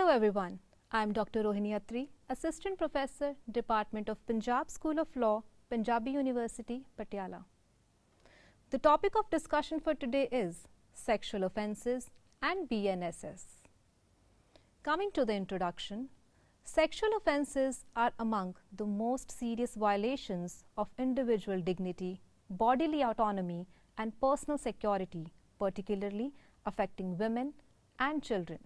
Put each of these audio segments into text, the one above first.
Hello everyone, I am Dr. Rohini Attri, Assistant Professor, Department of Punjab School of Law, Punjabi University, Patiala. The topic of discussion for today is sexual offences and BNSS. Coming to the introduction, sexual offences are among the most serious violations of individual dignity, bodily autonomy and personal security, particularly affecting women and children.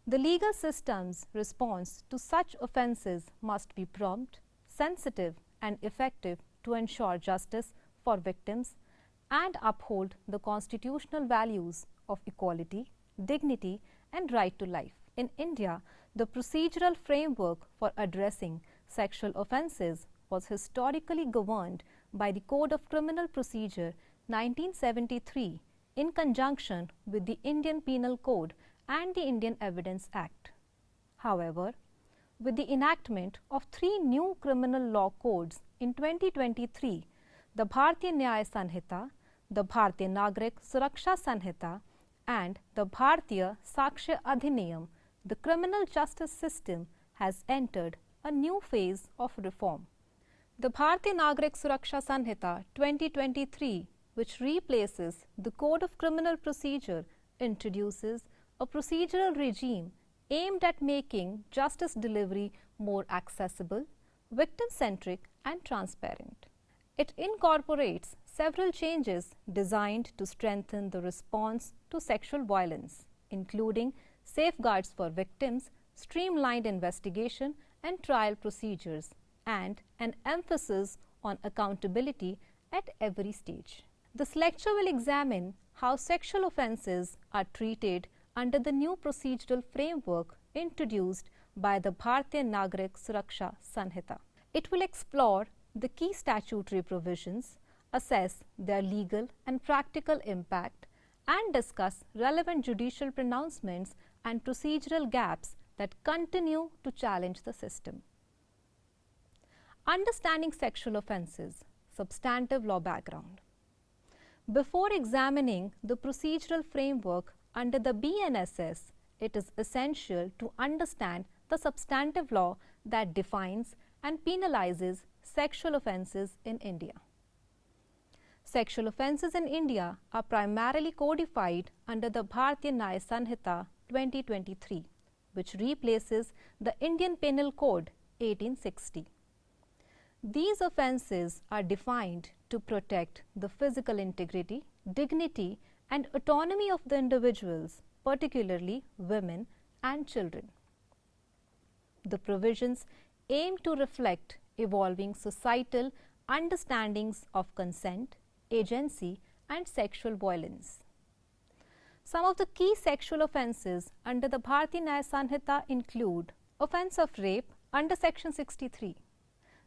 The legal system's response to such offences must be prompt, sensitive and effective to ensure justice for victims and uphold the constitutional values of equality, dignity and right to life. In India, the procedural framework for addressing sexual offences was historically governed by the Code of Criminal Procedure 1973 in conjunction with the Indian Penal Code and the Indian Evidence Act. However, with the enactment of 3 new criminal law codes in 2023, the Bharatiya Nyaya Sanhita, the Bharatiya Nagrik Suraksha Sanhita and the Bharatiya Sakshya Adhiniyam, the criminal justice system has entered a new phase of reform. The Bharatiya Nagrik Suraksha Sanhita 2023, which replaces the Code of Criminal Procedure, introduces a procedural regime aimed at making justice delivery more accessible, victim-centric and transparent. It incorporates several changes designed to strengthen the response to sexual violence, including safeguards for victims, streamlined investigation and trial procedures, and an emphasis on accountability at every stage. This lecture will examine how sexual offences are treated under the new procedural framework introduced by the Bharatiya Nagrik Suraksha Sanhita. It will explore the key statutory provisions, assess their legal and practical impact, and discuss relevant judicial pronouncements and procedural gaps that continue to challenge the system. Understanding sexual offences, substantive law background. Before examining the procedural framework under the BNSS, it is essential to understand the substantive law that defines and penalizes sexual offences in India. Sexual offences in India are primarily codified under the Bharatiya Nyaya Sanhita 2023, which replaces the Indian Penal Code 1860. These offences are defined to protect the physical integrity, dignity and autonomy of the individuals, particularly women and children. The provisions aim to reflect evolving societal understandings of consent, agency and sexual violence. Some of the key sexual offences under the Bharatiya Nyaya Sanhita include offence of rape under Section 63.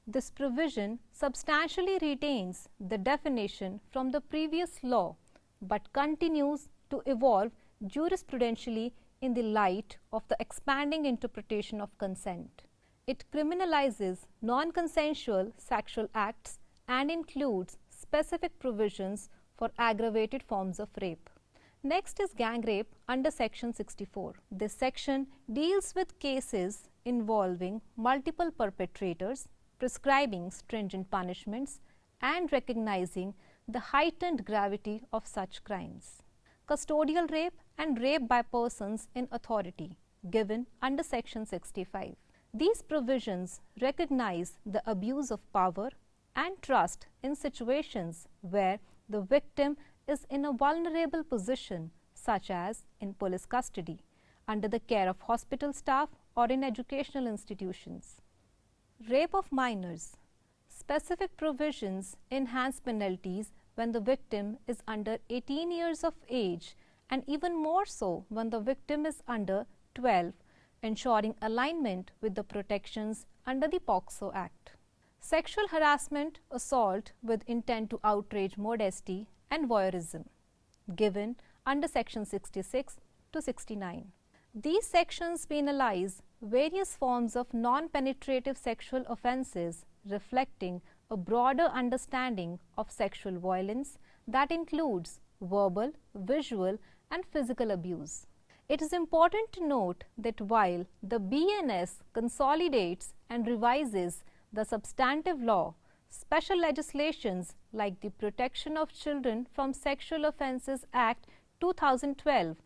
This provision substantially retains the definition from the previous law but continues to evolve jurisprudentially in the light of the expanding interpretation of consent. It criminalizes non-consensual sexual acts and includes specific provisions for aggravated forms of rape. Next is gang rape under Section 64. This section deals with cases involving multiple perpetrators, prescribing stringent punishments and recognizing the heightened gravity of such crimes. Custodial rape and rape by persons in authority given under Section 65. These provisions recognize the abuse of power and trust in situations where the victim is in a vulnerable position, such as in police custody, under the care of hospital staff or in educational institutions. Rape of minors. Specific provisions enhance penalties when the victim is under 18 years of age and even more so when the victim is under 12, ensuring alignment with the protections under the POCSO Act. Sexual harassment, assault with intent to outrage modesty and voyeurism, given under Section 66 to 69. These sections penalize various forms of non-penetrative sexual offences reflecting a broader understanding of sexual violence that includes verbal, visual and physical abuse. It is important to note that while the BNS consolidates and revises the substantive law, special legislations like the Protection of Children from Sexual Offences Act 2012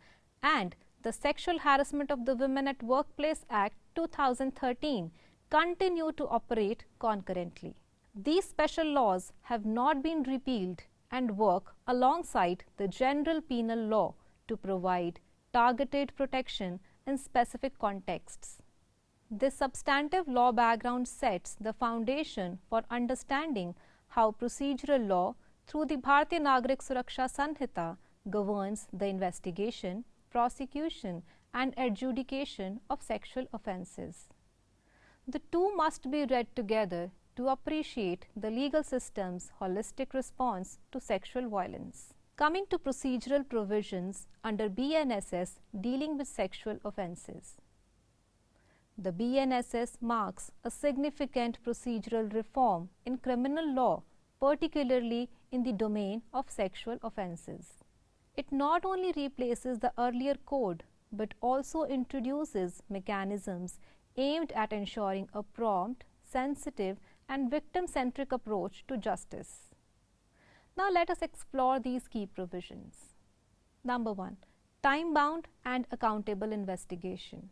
and the Sexual Harassment of the Women at Workplace Act 2013 continue to operate concurrently. These special laws have not been repealed and work alongside the general penal law to provide targeted protection in specific contexts. This substantive law background sets the foundation for understanding how procedural law through the Bharatiya Nagarik Suraksha Sanhita governs the investigation, prosecution and adjudication of sexual offences. The two must be read together to appreciate the legal system's holistic response to sexual violence. Coming to procedural provisions under BNSS dealing with sexual offences. The BNSS marks a significant procedural reform in criminal law, particularly in the domain of sexual offences. It not only replaces the earlier code but also introduces mechanisms aimed at ensuring a prompt, sensitive and victim-centric approach to justice. Now let us explore these key provisions. Number 1. Time-bound and accountable investigation.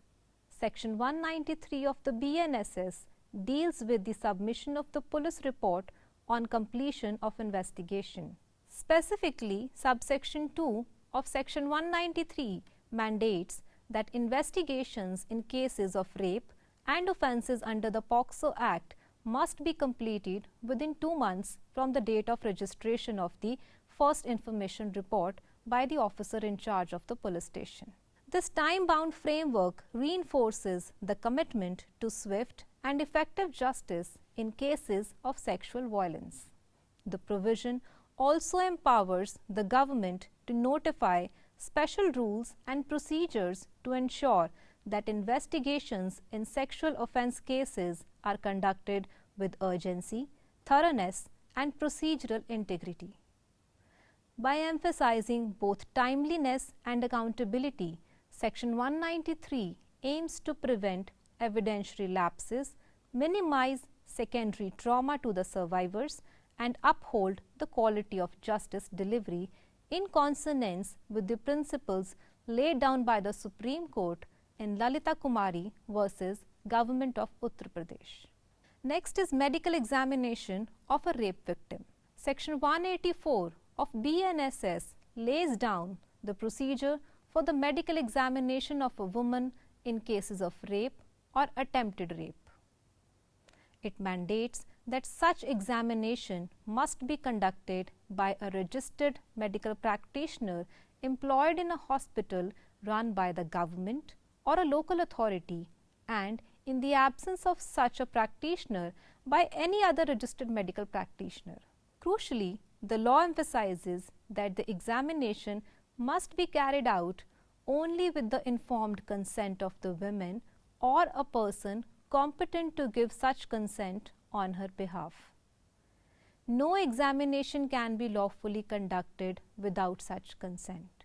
Section 193 of the BNSS deals with the submission of the police report on completion of investigation. Specifically, subsection 2 of section 193 mandates that investigations in cases of rape and offences under the POCSO Act must be completed within 2 months from the date of registration of the first information report by the officer in charge of the police station. This time-bound framework reinforces the commitment to swift and effective justice in cases of sexual violence. The provision also empowers the government to notify special rules and procedures to ensure that investigations in sexual offence cases are conducted with urgency, thoroughness and procedural integrity. By emphasizing both timeliness and accountability, Section 193 aims to prevent evidentiary lapses, minimize secondary trauma to the survivors and uphold the quality of justice delivery in consonance with the principles laid down by the Supreme Court in Lalita Kumari versus Government of Uttar Pradesh. Next is medical examination of a rape victim. Section 184 of BNSS lays down the procedure for the medical examination of a woman in cases of rape or attempted rape. It mandates that such examination must be conducted by a registered medical practitioner employed in a hospital run by the government or a local authority, and in the absence of such a practitioner by any other registered medical practitioner. Crucially, the law emphasizes that the examination must be carried out only with the informed consent of the woman or a person competent to give such consent on her behalf. No examination can be lawfully conducted without such consent.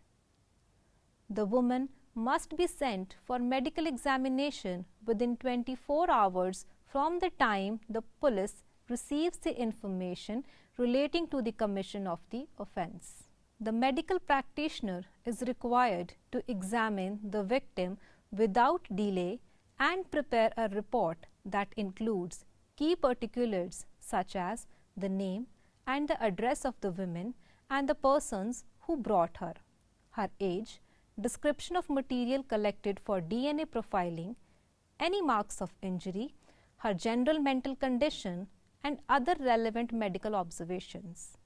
The woman must be sent for medical examination within 24 hours from the time the police receives the information relating to the commission of the offence. The medical practitioner is required to examine the victim without delay and prepare a report that includes key particulars such as the name and the address of the woman and the persons who brought her, her age, description of material collected for DNA profiling, any marks of injury, her general mental condition and other relevant medical observations.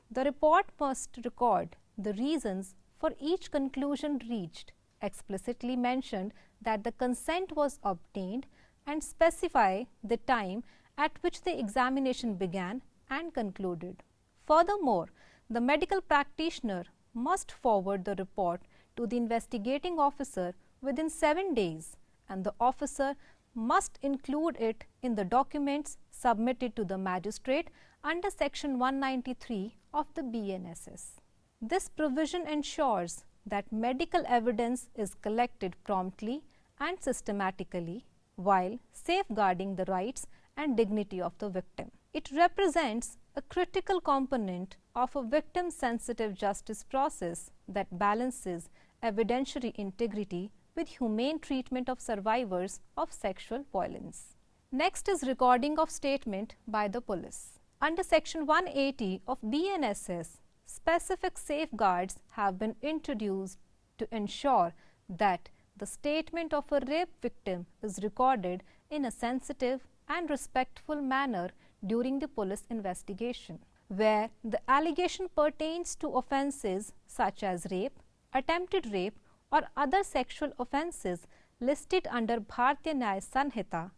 The report must record the reasons for each conclusion reached, explicitly mention that the consent was obtained and specify the time at which the examination began and concluded. Furthermore, the medical practitioner must forward the report to the investigating officer within 7 days, and the officer must include it in the documents submitted to the magistrate under section 193 of the BNSS. This provision ensures that medical evidence is collected promptly and systematically while safeguarding the rights and dignity of the victim. It represents a critical component of a victim-sensitive justice process that balances evidentiary integrity with humane treatment of survivors of sexual violence. Next is recording of statement by the police. Under Section 180 of BNSS, specific safeguards have been introduced to ensure that the statement of a rape victim is recorded in a sensitive and respectful manner during the police investigation. Where the allegation pertains to offences such as rape, attempted rape or other sexual offences listed under Bharatiya Nyaya Sanhita,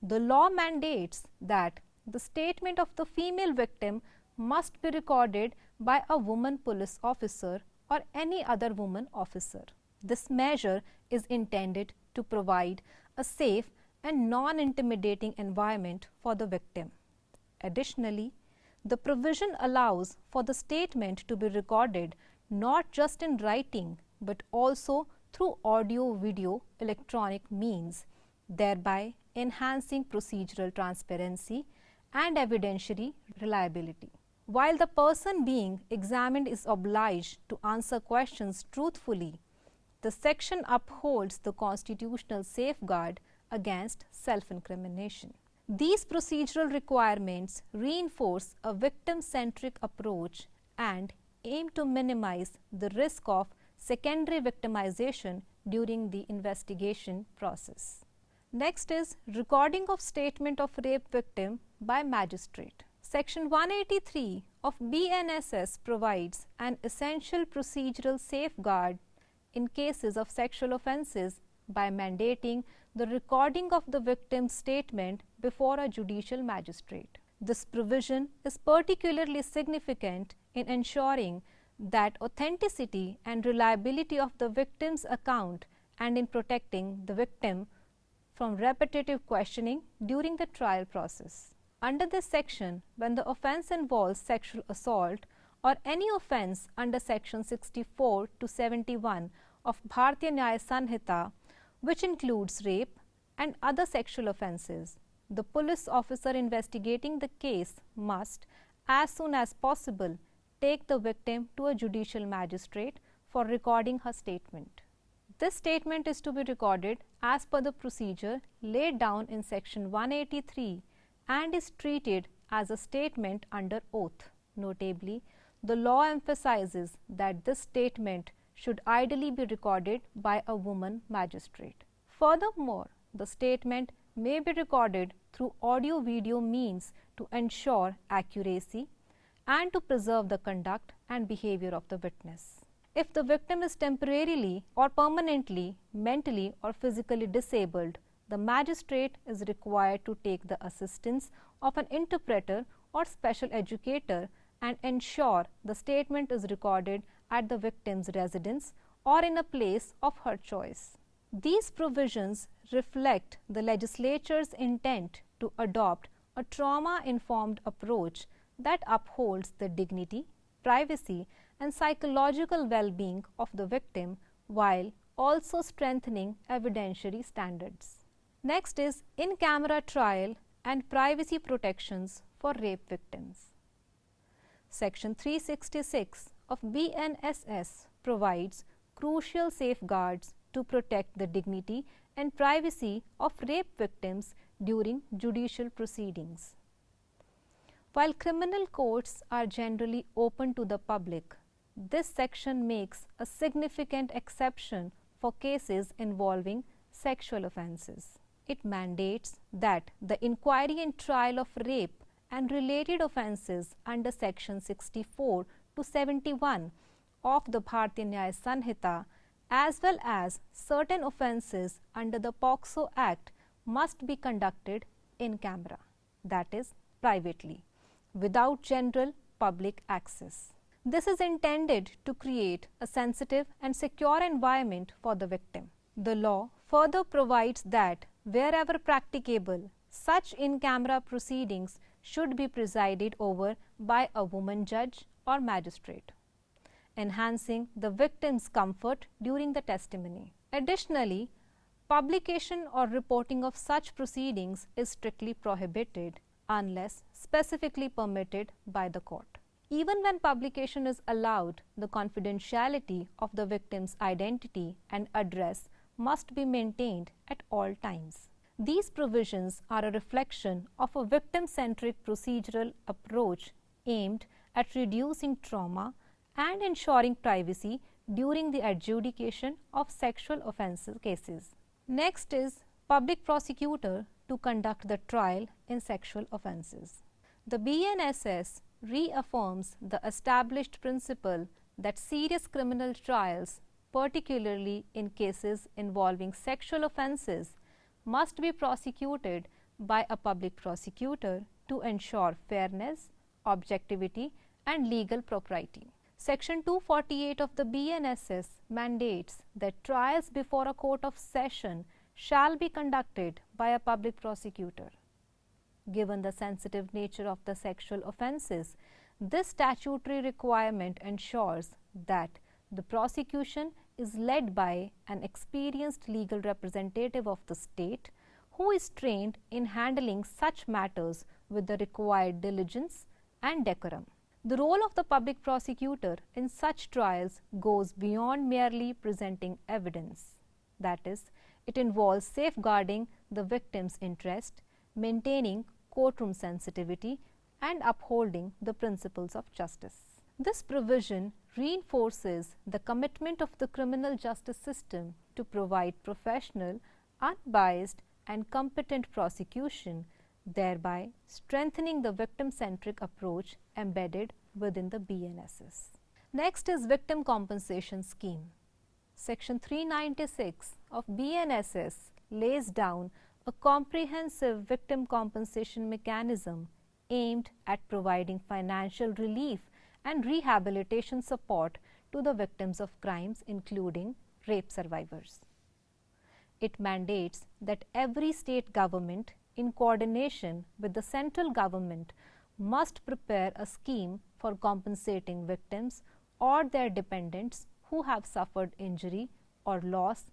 the law mandates that the statement of the female victim must be recorded by a woman police officer or any other woman officer. This measure is intended to provide a safe and non-intimidating environment for the victim. Additionally, the provision allows for the statement to be recorded not just in writing but also through audio, video, electronic means, thereby enhancing procedural transparency and evidentiary reliability. While the person being examined is obliged to answer questions truthfully, the section upholds the constitutional safeguard against self-incrimination. These procedural requirements reinforce a victim-centric approach and aim to minimize the risk of secondary victimization during the investigation process. Next is recording of statement of rape victim by magistrate. Section 183 of BNSS provides an essential procedural safeguard in cases of sexual offences by mandating the recording of the victim's statement before a judicial magistrate. This provision is particularly significant in ensuring that authenticity and reliability of the victim's account and in protecting the victim from repetitive questioning during the trial process. Under this section, when the offence involves sexual assault or any offence under Section 64 to 71 of Bharatiya Nyaya Sanhita, which includes rape and other sexual offences, the police officer investigating the case must, as soon as possible, take the victim to a judicial magistrate for recording her statement. This statement is to be recorded as per the procedure laid down in Section 183 and is treated as a statement under oath. Notably, the law emphasizes that this statement should ideally be recorded by a woman magistrate. Furthermore, the statement may be recorded through audio-video means to ensure accuracy and to preserve the conduct and behavior of the witness. If the victim is temporarily or permanently, mentally or physically disabled, the magistrate is required to take the assistance of an interpreter or special educator and ensure the statement is recorded at the victim's residence or in a place of her choice. These provisions reflect the legislature's intent to adopt a trauma-informed approach that upholds the dignity, privacy, and psychological well-being of the victim while also strengthening evidentiary standards. Next is in-camera trial and privacy protections for rape victims. Section 366 of BNSS provides crucial safeguards to protect the dignity and privacy of rape victims during judicial proceedings. While criminal courts are generally open to the public, this section makes a significant exception for cases involving sexual offences. It mandates that the inquiry and trial of rape and related offences under Section 64 to 71 of the Bharatiya Nyaya Sanhita as well as certain offences under the POCSO Act must be conducted in camera, that is, privately, without general public access. This is intended to create a sensitive and secure environment for the victim. The law further provides that wherever practicable, such in-camera proceedings should be presided over by a woman judge or magistrate. enhancing the victim's comfort during the testimony. Additionally, publication or reporting of such proceedings is strictly prohibited unless specifically permitted by the court. Even when publication is allowed, the confidentiality of the victim's identity and address must be maintained at all times. These provisions are a reflection of a victim-centric procedural approach aimed at reducing trauma and ensuring privacy during the adjudication of sexual offences cases. Next is public prosecutor to conduct the trial in sexual offences. The BNSS reaffirms the established principle that serious criminal trials, particularly in cases involving sexual offences, must be prosecuted by a public prosecutor to ensure fairness, objectivity, and legal propriety. Section 248 of the BNSS mandates that trials before a court of session shall be conducted by a public prosecutor. Given the sensitive nature of the sexual offences, this statutory requirement ensures that the prosecution is led by an experienced legal representative of the state who is trained in handling such matters with the required diligence and decorum. The role of the public prosecutor in such trials goes beyond merely presenting evidence. That is, it involves safeguarding the victim's interest, maintaining courtroom sensitivity, and upholding the principles of justice. This provision reinforces the commitment of the criminal justice system to provide professional, unbiased, and competent prosecution, thereby strengthening the victim-centric approach embedded within the BNSS. Next is Victim Compensation Scheme. Section 396 of BNSS lays down a comprehensive victim compensation mechanism aimed at providing financial relief and rehabilitation support to the victims of crimes, including rape survivors. It mandates that every state government, in coordination with the central government, must prepare a scheme for compensating victims or their dependents who have suffered injury or loss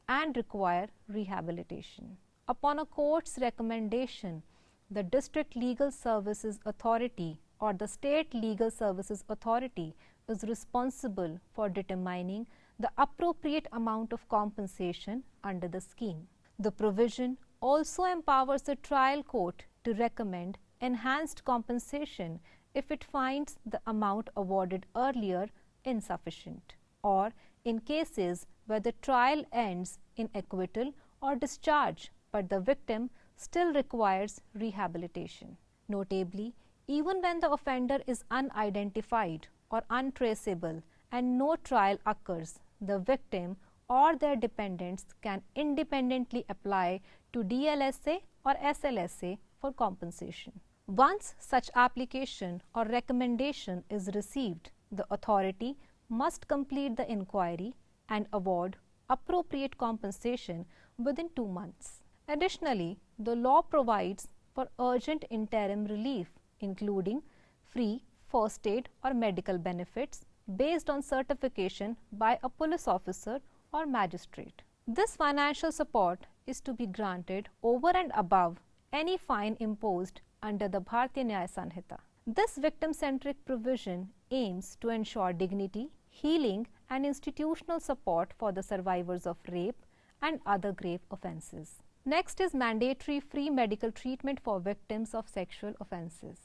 and require rehabilitation. Upon a court's recommendation, the District Legal Services Authority or the State Legal Services Authority is responsible for determining the appropriate amount of compensation under the scheme. The provision also empowers the trial court to recommend enhanced compensation if it finds the amount awarded earlier insufficient, or in cases where the trial ends in acquittal or discharge but the victim still requires rehabilitation. Notably, even when the offender is unidentified or untraceable and no trial occurs, the victim or their dependents can independently apply to DLSA or SLSA for compensation. Once such application or recommendation is received, the authority must complete the inquiry and award appropriate compensation within 2 months. Additionally, the law provides for urgent interim relief, including free first aid or medical benefits based on certification by a police officer or magistrate. This financial support is to be granted over and above any fine imposed under the Bharatiya Nyaya Sanhita. This victim-centric provision aims to ensure dignity, healing, and institutional support for the survivors of rape and other grave offences. Next is mandatory free medical treatment for victims of sexual offences.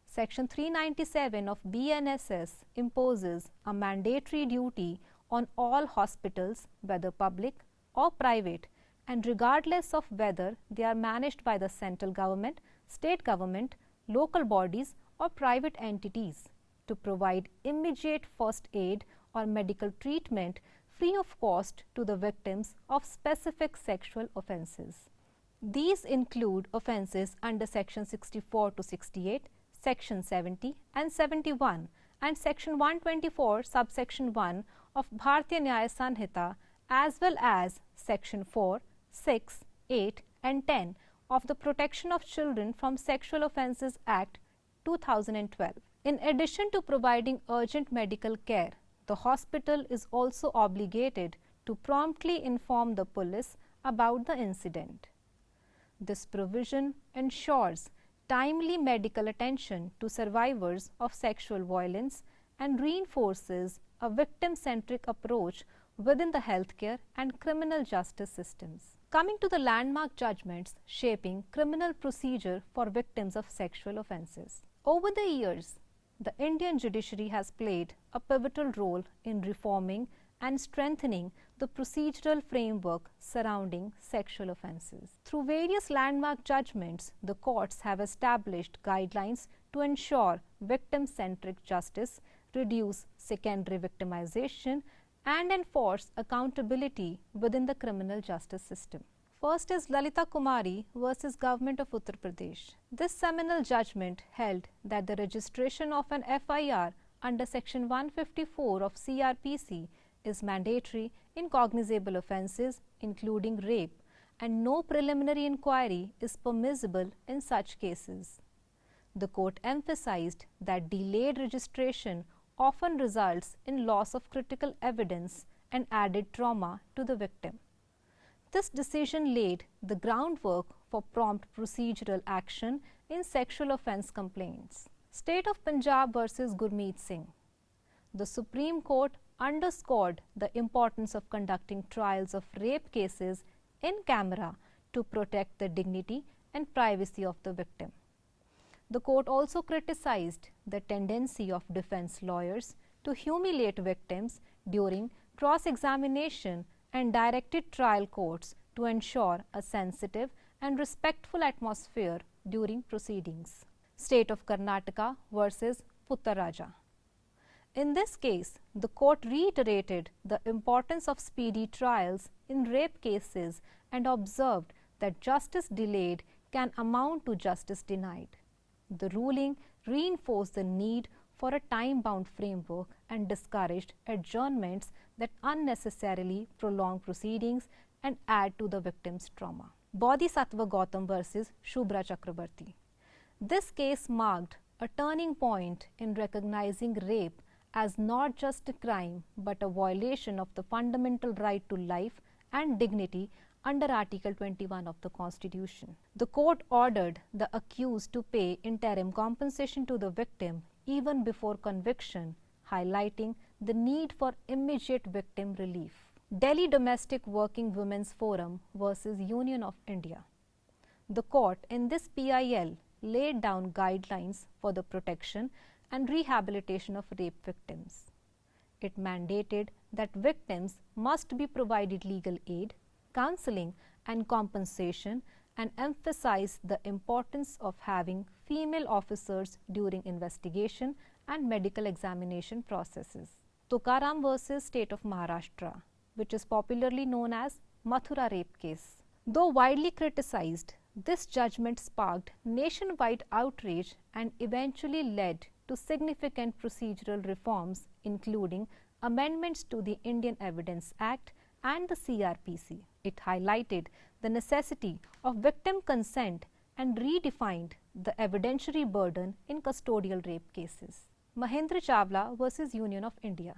Section 397 of BNSS imposes a mandatory duty on all hospitals, whether public or private, and regardless of whether they are managed by the central government, state government, local bodies, or private entities, to provide immediate first aid or medical treatment free of cost to the victims of specific sexual offences. These include offences under Section 64 to 68, Section 70 and 71, and Section 124, subsection 1 of Bharatiya Nyaya Sanhita, as well as Section 4, 6, 8 and 10 of the Protection of Children from Sexual Offences Act 2012. In addition to providing urgent medical care, the hospital is also obligated to promptly inform the police about the incident. This provision ensures timely medical attention to survivors of sexual violence and reinforces a victim-centric approach within the healthcare and criminal justice systems. Coming to the landmark judgments shaping criminal procedure for victims of sexual offences. Over the years, the Indian judiciary has played a pivotal role in reforming and strengthening the procedural framework surrounding sexual offences. Through various landmark judgments, the courts have established guidelines to ensure victim-centric justice, reduce secondary victimization, and enforce accountability within the criminal justice system. First is Lalita Kumari versus Government of Uttar Pradesh. This seminal judgment held that the registration of an FIR under Section 154 of CRPC is mandatory in cognizable offences including rape, and no preliminary inquiry is permissible in such cases. The court emphasized that delayed registration often results in loss of critical evidence and added trauma to the victim. This decision laid the groundwork for prompt procedural action in sexual offence complaints. State of Punjab versus Gurmeet Singh. The Supreme Court underscored the importance of conducting trials of rape cases in camera to protect the dignity and privacy of the victim. The court also criticized the tendency of defense lawyers to humiliate victims during cross-examination and directed trial courts to ensure a sensitive and respectful atmosphere during proceedings. State of Karnataka versus Puttaraja. In this case, the court reiterated the importance of speedy trials in rape cases and observed that justice delayed can amount to justice denied. The ruling reinforced the need for a time-bound framework and discouraged adjournments that unnecessarily prolong proceedings and add to the victim's trauma. Bodhisattva Gautam versus Shubhra Chakrabarti. This case marked a turning point in recognizing rape as not just a crime but a violation of the fundamental right to life and dignity under Article 21 of the Constitution. The court ordered the accused to pay interim compensation to the victim even before conviction, highlighting the need for immediate victim relief. Delhi Domestic Working Women's Forum versus Union of India. The court in this PIL laid down guidelines for the protection and rehabilitation of rape victims. It mandated that victims must be provided legal aid, counseling and compensation, and emphasized the importance of having female officers during investigation and medical examination processes. Tukaram versus State of Maharashtra, which is popularly known as Mathura rape case. Though widely criticized, this judgment sparked nationwide outrage and eventually led to significant procedural reforms, including amendments to the Indian Evidence Act and the CRPC. It highlighted the necessity of victim consent and redefined the evidentiary burden in custodial rape cases. Mahendra Chawla versus Union of India.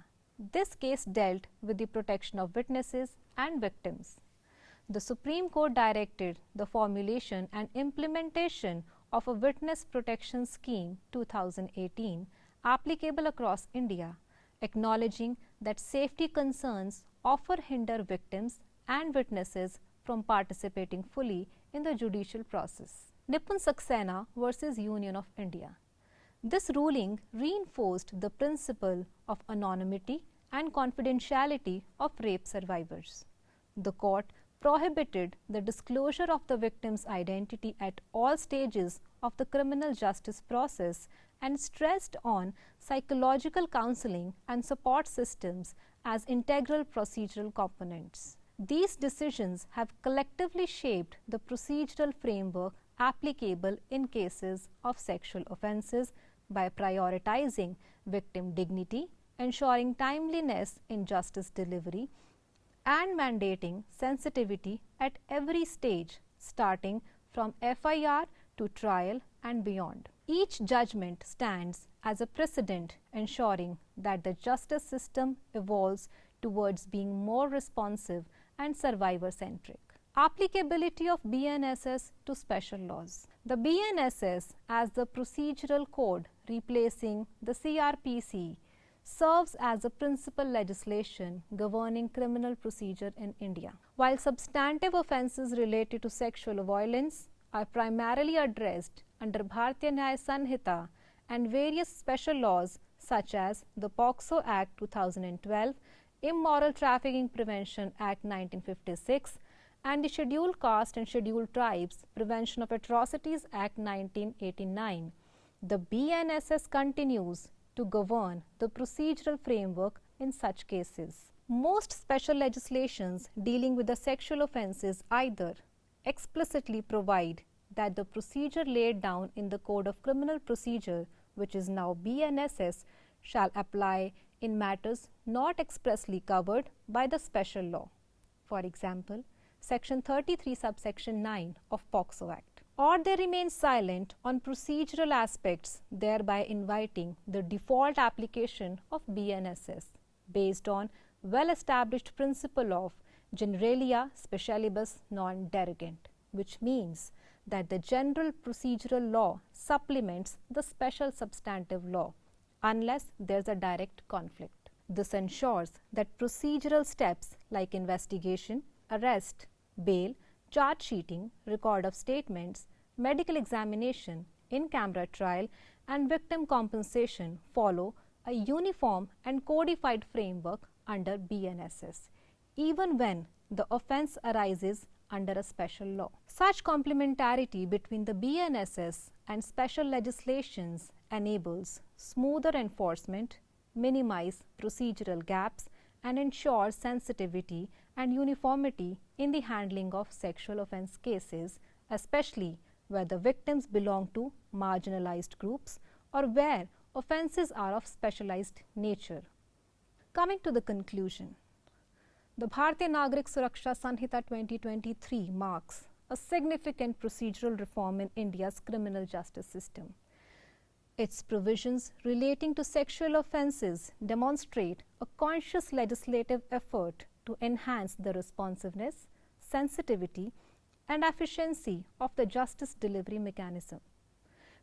This case dealt with the protection of witnesses and victims. The Supreme Court directed the formulation and implementation of a Witness Protection Scheme 2018 applicable across India, acknowledging that safety concerns often hinder victims and witnesses from participating fully in the judicial process. Nipun Saxena versus Union of India. This ruling reinforced the principle of anonymity and confidentiality of rape survivors. The court prohibited the disclosure of the victim's identity at all stages of the criminal justice process and stressed on psychological counseling and support systems as integral procedural components. These decisions have collectively shaped the procedural framework applicable in cases of sexual offences by prioritizing victim dignity, ensuring timeliness in justice delivery, and mandating sensitivity at every stage, starting from FIR to trial and beyond. Each judgment stands as a precedent ensuring that the justice system evolves towards being more responsive and survivor-centric. Applicability of BNSS to special laws. The BNSS as the procedural code replacing the CRPC serves as a principal legislation governing criminal procedure in India. While substantive offences related to sexual violence are primarily addressed under Bharatiya Nyaya Sanhita and various special laws such as the POCSO Act 2012, Immoral Trafficking Prevention Act 1956, and the Scheduled Caste and Scheduled Tribes Prevention of Atrocities Act 1989. The BNSS continues to govern the procedural framework in such cases. Most special legislations dealing with the sexual offences either explicitly provide that the procedure laid down in the Code of Criminal Procedure, which is now BNSS, shall apply in matters not expressly covered by the special law. For example, Section 33 subsection 9 of POCSO Act. Or they remain silent on procedural aspects, thereby inviting the default application of BNSS based on well-established principle of generalia specialibus non derogant, which means that the general procedural law supplements the special substantive law unless there is a direct conflict. This ensures that procedural steps like investigation, arrest, bail, charge sheeting, record of statements, medical examination, in-camera trial, and victim compensation follow a uniform and codified framework under BNSS, even when the offence arises under a special law. Such complementarity between the BNSS and special legislations enables smoother enforcement, minimize procedural gaps, and ensure sensitivity and uniformity in the handling of sexual offence cases, especially where the victims belong to marginalized groups or where offences are of specialized nature. Coming to the conclusion, the Bharatiya Nagarik Suraksha Sanhita 2023 marks a significant procedural reform in India's criminal justice system. Its provisions relating to sexual offences demonstrate a conscious legislative effort to enhance the responsiveness, sensitivity, and efficiency of the justice delivery mechanism.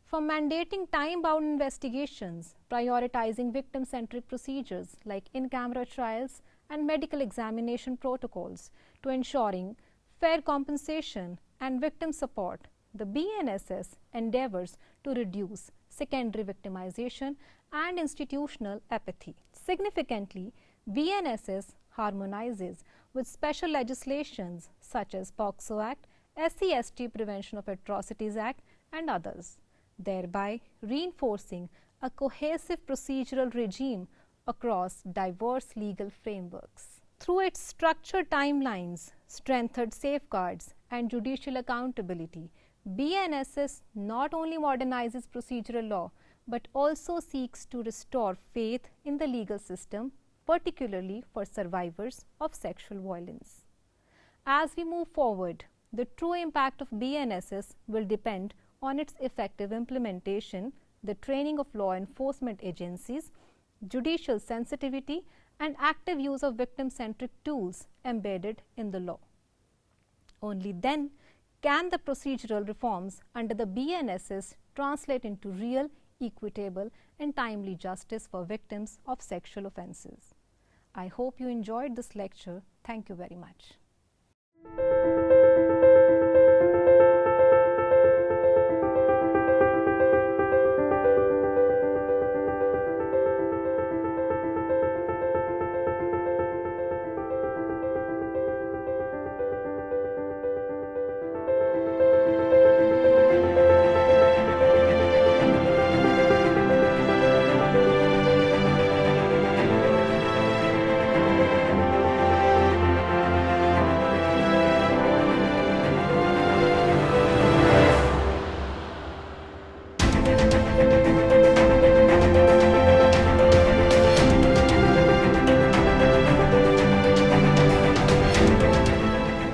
From mandating time-bound investigations, prioritizing victim-centric procedures like in-camera trials and medical examination protocols, to ensuring fair compensation and victim support, the BNSS endeavours to reduce secondary victimization and institutional apathy. Significantly, BNSS harmonizes with special legislations such as POCSO Act, SC/ST Prevention of Atrocities Act, and others, thereby reinforcing a cohesive procedural regime across diverse legal frameworks. Through its structured timelines, strengthened safeguards, and judicial accountability, BNSS not only modernizes procedural law but also seeks to restore faith in the legal system, particularly for survivors of sexual violence. As we move forward, the true impact of BNSS will depend on its effective implementation, the training of law enforcement agencies, judicial sensitivity, and active use of victim-centric tools embedded in the law. Only then can the procedural reforms under the BNSS translate into real, equitable, and timely justice for victims of sexual offences. I hope you enjoyed this lecture. Thank you very much.